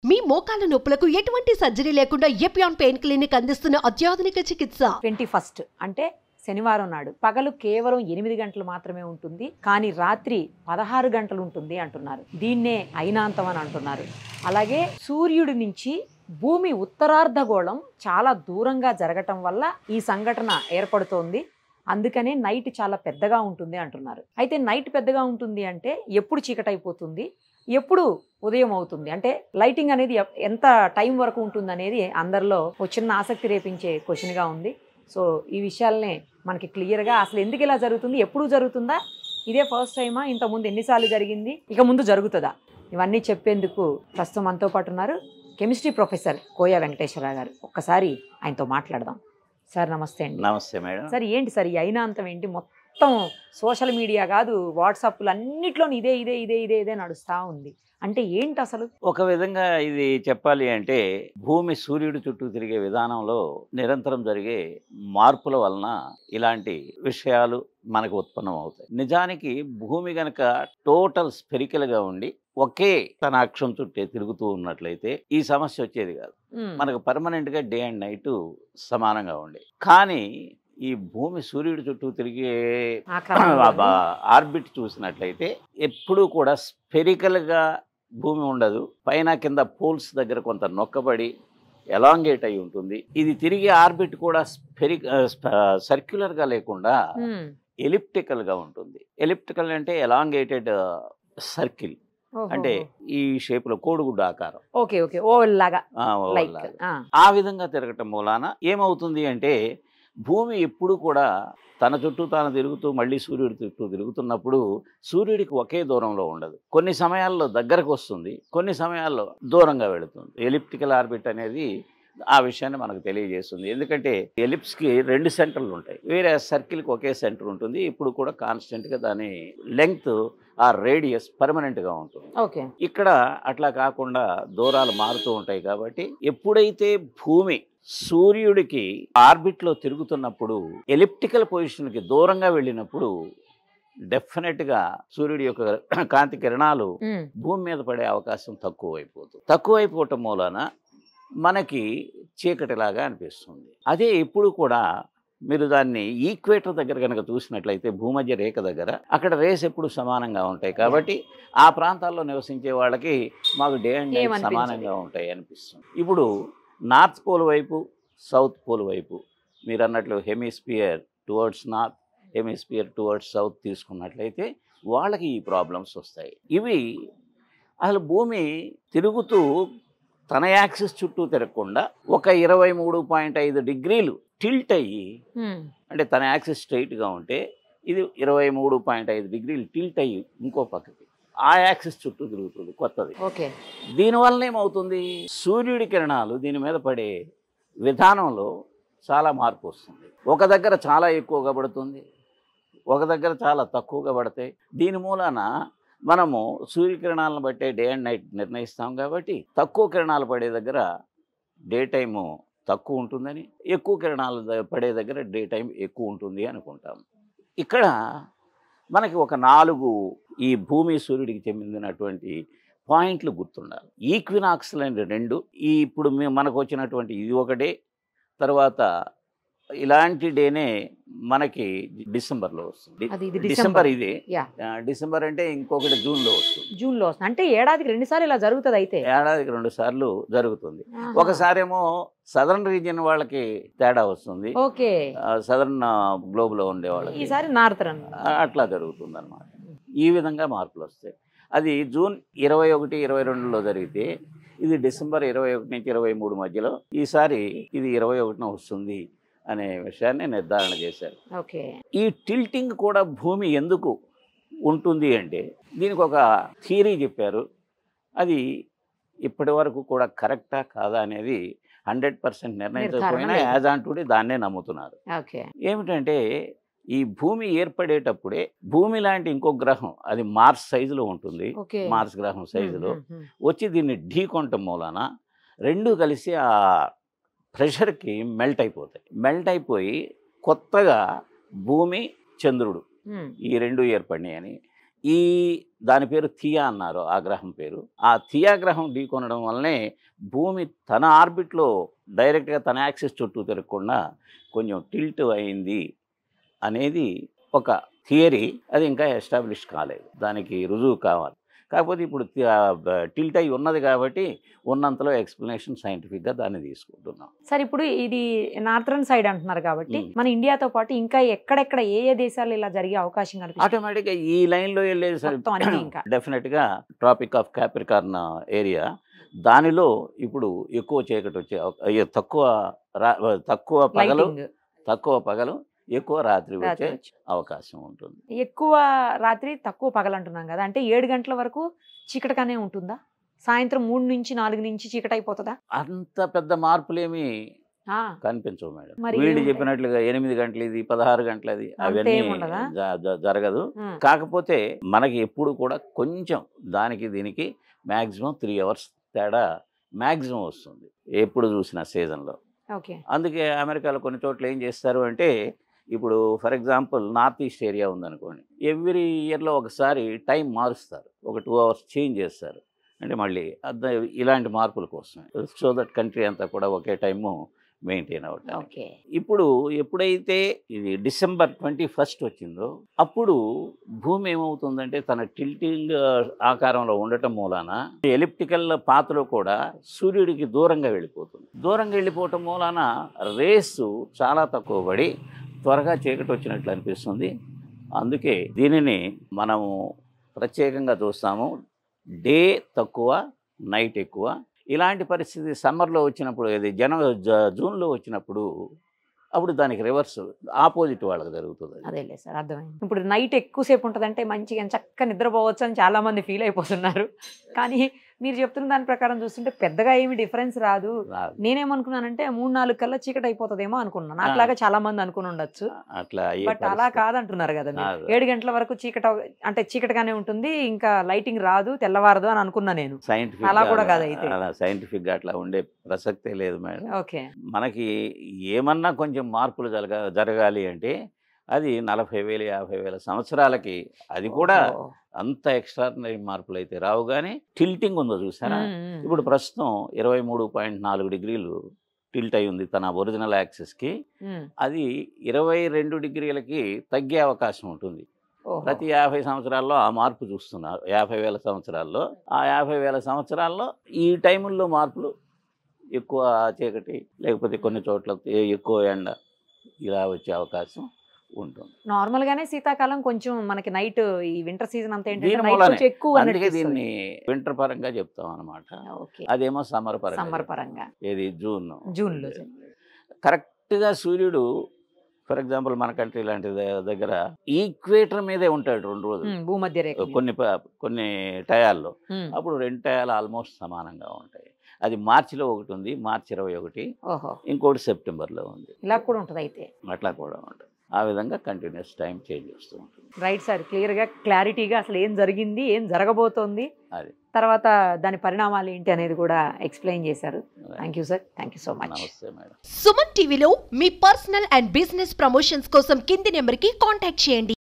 మీ మోకాల నొప్పులకు ఎటువంటి సర్జరీ లేకుండా ఎపియాన్ పెయిన్ క్లినిక్ అందిస్తున్న అత్యాధునిక చికిత్స. 21st అంటే శనివారం నాడు పగలు కేవలం 8 గంటలు మాత్రమే ఉంటుంది, కానీ రాత్రి 16 గంటలు ఉంటుంది అంటున్నారు. దీన్నే అయినాంతం అని అంటున్నారు. అలాగే సూర్యుడి నుంచి భూమి ఉత్తరార్ధగోళం చాలా దూరంగా జరగటం వల్ల ఈ సంఘటన ఏర్పడుతోంది. అందుకనే నైట్ చాలా పెద్దగా ఉంటుంది అంటున్నారు. అయితే నైట్ పెద్దగా ఉంటుంది అంటే ఎప్పుడు చీకటైపోతుంది, ఎప్పుడు ఉదయం అవుతుంది, అంటే లైటింగ్ అనేది ఎంత టైం వరకు ఉంటుంది అనేది అందరిలో ఒక చిన్న ఆసక్తి రేపించే క్వశ్చన్గా ఉంది. సో ఈ విషయాలనే మనకి క్లియర్గా అసలు ఎందుకు ఇలా జరుగుతుంది, ఎప్పుడు జరుగుతుందా, ఇదే ఫస్ట్ టైమా, ఇంతకుముందు ఎన్నిసార్లు జరిగింది, ఇక ముందు జరుగుతుందా, ఇవన్నీ చెప్పేందుకు ప్రస్తుతం మనతో పాటు ఉన్నారు కెమిస్ట్రీ ప్రొఫెసర్ కోయ వెంకటేశ్వరరావు గారు. ఒక్కసారి ఆయనతో మాట్లాడదాం. సార్ నమస్తే అండి. నమస్తే మేడం. సార్ ఏంటి సార్ ఈ అయినాంతం ఏంటి? మొత్తం సోషల్ మీడియా కాదు, వాట్సాప్లు అన్నిట్లోనూ ఇదే ఇదే ఇదే ఇదే ఇదే నడుస్తూ ఉంది. అంటే ఏంటి అసలు? ఒక విధంగా ఇది చెప్పాలి అంటే భూమి సూర్యుడి చుట్టూ తిరిగే విధానంలో నిరంతరం జరిగే మార్పుల వలన ఇలాంటి విషయాలు మనకు ఉత్పన్నం అవుతాయి. నిజానికి భూమి గనక టోటల్ స్పెరికల్గా ఉండి ఒకే తన అక్షం చుట్టే తిరుగుతూ ఉన్నట్లయితే ఈ సమస్య వచ్చేది కాదు. మనకు పర్మనెంట్గా డే అండ్ నైట్ సమానంగా ఉండే. కానీ ఈ భూమి సూర్యుడి చుట్టూ తిరిగే ఆర్బిట్ చూసినట్లయితే ఎప్పుడూ కూడా స్పెరికల్గా భూమి ఉండదు. పైన కింద పోల్స్ దగ్గర కొంత నొక్కబడి ఎలాంగేట్ అయి ఉంటుంది. ఇది తిరిగే ఆర్బిట్ కూడా సర్క్యులర్గా లేకుండా ఎలిప్టికల్గా ఉంటుంది. ఎలిప్టికల్ అంటే ఎలాంగేటెడ్ సర్కిల్, అంటే ఈ షేప్ లో కోడిగుడ్డు ఆకారం, ఆ విధంగా తిరగటం మూలాన ఏమవుతుంది అంటే భూమి ఎప్పుడు కూడా తన చుట్టూ తాను తిరుగుతూ మళ్ళీ సూర్యుడి చుట్టూ తిరుగుతున్నప్పుడు సూర్యుడికి ఒకే దూరంలో ఉండదు. కొన్ని సమయాల్లో దగ్గరకు వస్తుంది, కొన్ని సమయాల్లో దూరంగా వెళుతుంది. ఎలిప్టికల్ ఆర్బిట్ అనేది ఆ విషయాన్ని మనకు తెలియజేస్తుంది. ఎందుకంటే ఎలిప్స్కి 2 సెంటర్లు ఉంటాయి, వేరే సర్కిల్కి ఒకే సెంటర్ ఉంటుంది. ఇప్పుడు కూడా కాన్స్టెంట్గా దాని లెంగ్త్ ఆ రేడియస్ పర్మనెంట్గా ఉంటుంది. ఇక్కడ అట్లా కాకుండా దూరాలు మారుతూ ఉంటాయి. కాబట్టి ఎప్పుడైతే భూమి సూర్యుడికి ఆర్బిట్లో తిరుగుతున్నప్పుడు ఎలిప్టికల్ పొజిషన్కి దూరంగా వెళ్ళినప్పుడు డెఫినెట్గా సూర్యుడి యొక్క కాంతి కిరణాలు భూమి మీద పడే అవకాశం తక్కువైపోవటం మూలాన మనకి చీకటిలాగా అనిపిస్తుంది. అదే ఎప్పుడు కూడా మీరు దాన్ని ఈక్వేటర్ దగ్గర కనుక చూసినట్లయితే భూమధ్య రేఖ దగ్గర అక్కడ రేస్ ఎప్పుడు సమానంగా ఉంటాయి. కాబట్టి ఆ ప్రాంతాల్లో నివసించే వాళ్ళకి మాకు డే అండ్ నైట్ సమానంగా ఉంటాయి అనిపిస్తుంది. ఇప్పుడు నార్త్ పోల్ వైపు, సౌత్ పోల్ వైపు మీరు అన్నట్లు hemisphere towards north, hemisphere towards south తీసుకున్నట్లయితే వాళ్ళకి ఈ ప్రాబ్లమ్స్ వస్తాయి. ఇవి అసలు భూమి తిరుగుతూ తన యాక్సిస్ చుట్టూ తిరగకుండా ఒక 23.5 డిగ్రీలు టిల్ట్ అయ్యి, అంటే తన యాక్సిస్ స్ట్రైట్గా ఉంటే ఇది 23.5 డిగ్రీలు టిల్ట్ అయ్యి ఇంకో పక్కకి ఆ యాక్సిస్ చుట్టూ తిరుగుతుంది కొత్తది. దీనివల్ల ఏమవుతుంది, సూర్యుడి కిరణాలు దీని మీద పడే విధానంలో చాలా మార్పు వస్తుంది. ఒక దగ్గర చాలా ఎక్కువగా పడుతుంది, ఒక దగ్గర చాలా తక్కువగా పడతాయి. దీని మూలాన మనము సూర్యకిరణాలను బట్టే డే అండ్ నైట్ నిర్ణయిస్తాం. కాబట్టి తక్కువ కిరణాలు పడే దగ్గర డే టైము తక్కువ ఉంటుందని, ఎక్కువ కిరణాలు పడే దగ్గర డే టైం ఎక్కువ ఉంటుంది అనుకుంటాం. ఇక్కడ మనకి ఒక 4 ఈ భూమి సూర్యుడికి చెందినటువంటి పాయింట్లు గుర్తుండాలి. ఈక్వినాక్స్లు అంటే 2, ఈ ఇప్పుడు మనకు వచ్చినటువంటి ఇది ఒక డే, తర్వాత ఇలాంటి డేనే మనకి డిసెంబర్లో వస్తుంది. డిసెంబర్ ఇది, డిసెంబర్ అంటే ఇంకొకటి జూన్లో వస్తుంది. అంటే ఏడాదికి 2 సార్లు ఇలా జరుగుతుంది. అయితే ఏడాదికి 2 సార్లు జరుగుతుంది. ఒకసారేమో సదరన్ రీజియన్ వాళ్ళకి తేడా వస్తుంది, సదరన్ గ్లోబ్ లో ఉండే వాళ్ళకి ఈసారి నార్థరన్, అట్లా జరుగుతుంది అన్నమాట. ఈ విధంగా మార్పులు వస్తాయి. అది జూన్ 21, 22లో జరిగితే ఇది డిసెంబర్ 21 నుంచి 23 మధ్యలో, ఈసారి ఇది 21న వస్తుంది అనే విషయాన్ని నిర్ధారణ చేశారు. ఈ టిల్టింగ్ కూడా భూమి ఎందుకు ఉంటుంది అంటే దీనికి ఒక థియరీ చెప్పారు. అది ఇప్పటి వరకు కూడా కరెక్టా కాదా అనేది 100% నిర్ణయించకపోయినా యాజ్ ఆన్ టుడే దాన్నే నమ్ముతున్నారు. ఏమిటంటే ఈ భూమి ఏర్పడేటప్పుడే భూమి లాంటి ఇంకో గ్రహం, అది మార్స్ సైజులో ఉంటుంది, మార్స్ గ్రహం సైజులో వచ్చి దీన్ని ఢీకొనటం మూలాన 2 కలిసి ఆ ప్రెషర్కి మెల్ట్ అయిపోయి కొత్తగా భూమి, చంద్రుడు ఈ 2 ఏర్పడినాయని ఈ దాని పేరు థియా అన్నారు, ఆ గ్రహం పేరు. ఆ థియా గ్రహం ఢీకొనడం వల్లనే భూమి తన ఆర్బిట్లో డైరెక్ట్గా తన యాక్సిస్ చుట్టూ తిరగకుండా కొంచెం టిల్ట్ అయింది అనేది ఒక థియరీ. అది ఇంకా ఎస్టాబ్లిష్ కాలేదు, దానికి రుజువు కావాలి. కాకపోతే ఇప్పుడు టిల్ట్ అయి ఉన్నది కాబట్టి ఉన్నంతలో ఎక్స్ప్లెనేషన్ సైంటిఫిక్గా దాన్ని తీసుకుంటున్నాం. సార్ ఇప్పుడు ఇది నార్థరన్ సైడ్ అంటున్నారు కాబట్టి మన ఇండియాతో పాటు ఇంకా ఎక్కడెక్కడ ఏ ఏ దేశాలు ఇలా జరిగే అవకాశం కనిపిస్తుంది? ఆటోమేటిక్గా ఈ లైన్లో వెళ్ళేది సార్ ఇంకా డెఫినెట్గా ట్రాపిక్ ఆఫ్ క్యాప్రికార్న్ ఏరియా. దానిలో ఇప్పుడు ఎక్కువ చీకటి వచ్చే తక్కువ పగలు ఎక్కువ రాత్రి వచ్చే అవకాశం ఉంటుంది. ఎక్కువ రాత్రి తక్కువ పగలు అంటున్నాం కదా, అంటే 7 గంటల వరకు చీకటిగానే ఉంటుందా? సాయంత్రం 3 నుంచి 4 నుంచి చీకటి అయిపోతుందా? అంత పెద్ద మార్పులేమి కనిపించవు మేడం. వీళ్ళు చెప్పినట్లుగా 8 గంటలది 16 గంటలది అవన్నీ జరగదు. కాకపోతే మనకి ఎప్పుడు కూడా కొంచెం దానికి దీనికి మ్యాక్సిమం 3 అవర్స్ తేడా మ్యాక్సిమం వస్తుంది ఎప్పుడు చూసిన సీజన్లో. అందుకే అమెరికాలో కొన్ని చోట్ల ఏం చేస్తారు అంటే, ఇప్పుడు for example north east area ఉందనుకోండి, ఎవ్రీ ఇయర్లో ఒకసారి టైం మారుస్తారు, ఒక 2 అవర్స్ చేంజ్ చేస్తారు. అంటే మళ్ళీ ఇలాంటి మార్పుల కోసమే, సో దట్ కంట్రీ అంతా కూడా ఒకే టైము మెయింటైన్ అవుతాయి. ఇప్పుడు ఎప్పుడైతే ఇది December 21 వచ్చిందో అప్పుడు భూమి ఏమవుతుందంటే తన టిల్టింగ్ ఆకారంలో ఉండటం మూలాన ఎలిప్టికల్ పాత్లో కూడా సూర్యుడికి దూరంగా వెళ్ళిపోతుంది. దూరంగా వెళ్ళిపోవటం మూలాన రేసు చాలా తక్కువ పడి త్వరగా చీకటి వచ్చినట్లు అనిపిస్తుంది. అందుకే దీనిని మనము ప్రత్యేకంగా చూస్తాము, డే తక్కువ నైట్ ఎక్కువ. ఇలాంటి పరిస్థితి సమ్మర్లో వచ్చినప్పుడు, ఇది జూన్లో వచ్చినప్పుడు అప్పుడు దానికి రివర్స్ ఆపోజిట్ వాళ్ళకి జరుగుతుంది. అదేలే సార్, అర్థమైంది. ఇప్పుడు నైట్ ఎక్కువసేపు ఉంటుందంటే మంచిగా చక్కగా నిద్రపోవచ్చు అని చాలామంది ఫీల్ అయిపోతున్నారు. కానీ మీరు చెప్తున్న దాని ప్రకారం చూస్తుంటే పెద్దగా ఏమి డిఫరెన్స్ రాదు. నేనేమనుకున్నానంటే 3-4 కల్లా చీకటి అయిపోతుందేమో అనుకున్నాను. నాకులాగా చాలా మంది అనుకుని ఉండొచ్చు, బట్ అలా కాదంటున్నారు కదా. 7 గంటల వరకు చీకటిగానే ఉంటుంది, ఇంకా లైటింగ్ రాదు, తెల్లవారదు అని అనుకున్నా నేను. అలా కూడా కాదు, అయితే సైంటిఫిక్ గా అట్లా ఉండే ప్రసక్తే లేదు మేడం. ఓకే, మనకి ఏమన్నా కొంచెం మార్పులు జరగాలి అంటే అది 40,000 50,000 సంవత్సరాలకి, అది కూడా అంత ఎక్స్ట్రాడినరీ మార్పులు అయితే రావు. కానీ టిల్టింగ్ ఉందో చూసారా, ఇప్పుడు ప్రస్తుతం 23.4 డిగ్రీలు టిల్ట్ అయి ఉంది తన ఒరిజినల్ యాక్సిస్కి. అది 22 డిగ్రీలకి తగ్గే అవకాశం ఉంటుంది. ప్రతి 50 సంవత్సరాల్లో ఆ మార్పు చూస్తున్నారు. 50,000 సంవత్సరాల్లో, ఆ 50,000 సంవత్సరాల్లో ఈ టైముల్లో మార్పులు ఎక్కువ చీకటి, లేకపోతే కొన్ని చోట్ల ఎక్కువ ఎండ, ఇలా వచ్చే అవకాశం ఉంటుంది. నార్మల్ గానే శీతాకాలం కొంచెం మనకి నైట్, ఈ వింటర్ సీజన్ అంతా ఏంటంటే ఎక్కువ, అందుకే దీన్ని వింటర్ పరంగా చెప్తాం అనమాట. అదేమో సమ్మర్ పరంగా, ఏది జూన్లో కరెక్ట్ గా సూర్యుడు ఫర్ ఎగ్జాంపుల్ మన కంట్రీ లాంటి దగ్గర ఈక్వేటర్ మీదే ఉంటాడు 2 రోజులు, భూమధ్య రేఖ కొన్ని టయాల్లో. అప్పుడు 2 టయాలు ఆల్మోస్ట్ సమానంగా ఉంటాయి. అది మార్చిలో ఒకటి ఉంది, మార్చి 21, ఇంకోటి సెప్టెంబర్లో ఉంది. ఇలా కూడా ఉంటుంది, అయితే అట్లా కూడా ఉంటుంది. ఆ విధంగా కంటిన్యూస్ టైం చేంజ్ చేస్తూ ఉంటుంది. రైట్ సార్, క్లియర్గా క్లారిటీగా అసలు ఏం జరిగింది, ఏం జరగబోతోంది, అది తర్వాత దాని పరిణామాలు ఏంటి అనేది కూడా ఎక్స్ప్లెయిన్ చేశారు. Thank you sir, thank you so much. నమస్తే మేడం. సుమన్ టీవీలో మీ పర్సనల్ అండ్ బిజినెస్ ప్రమోషన్స్ కోసం కింది నెంబర్కి కాంటాక్ట్ చేయండి.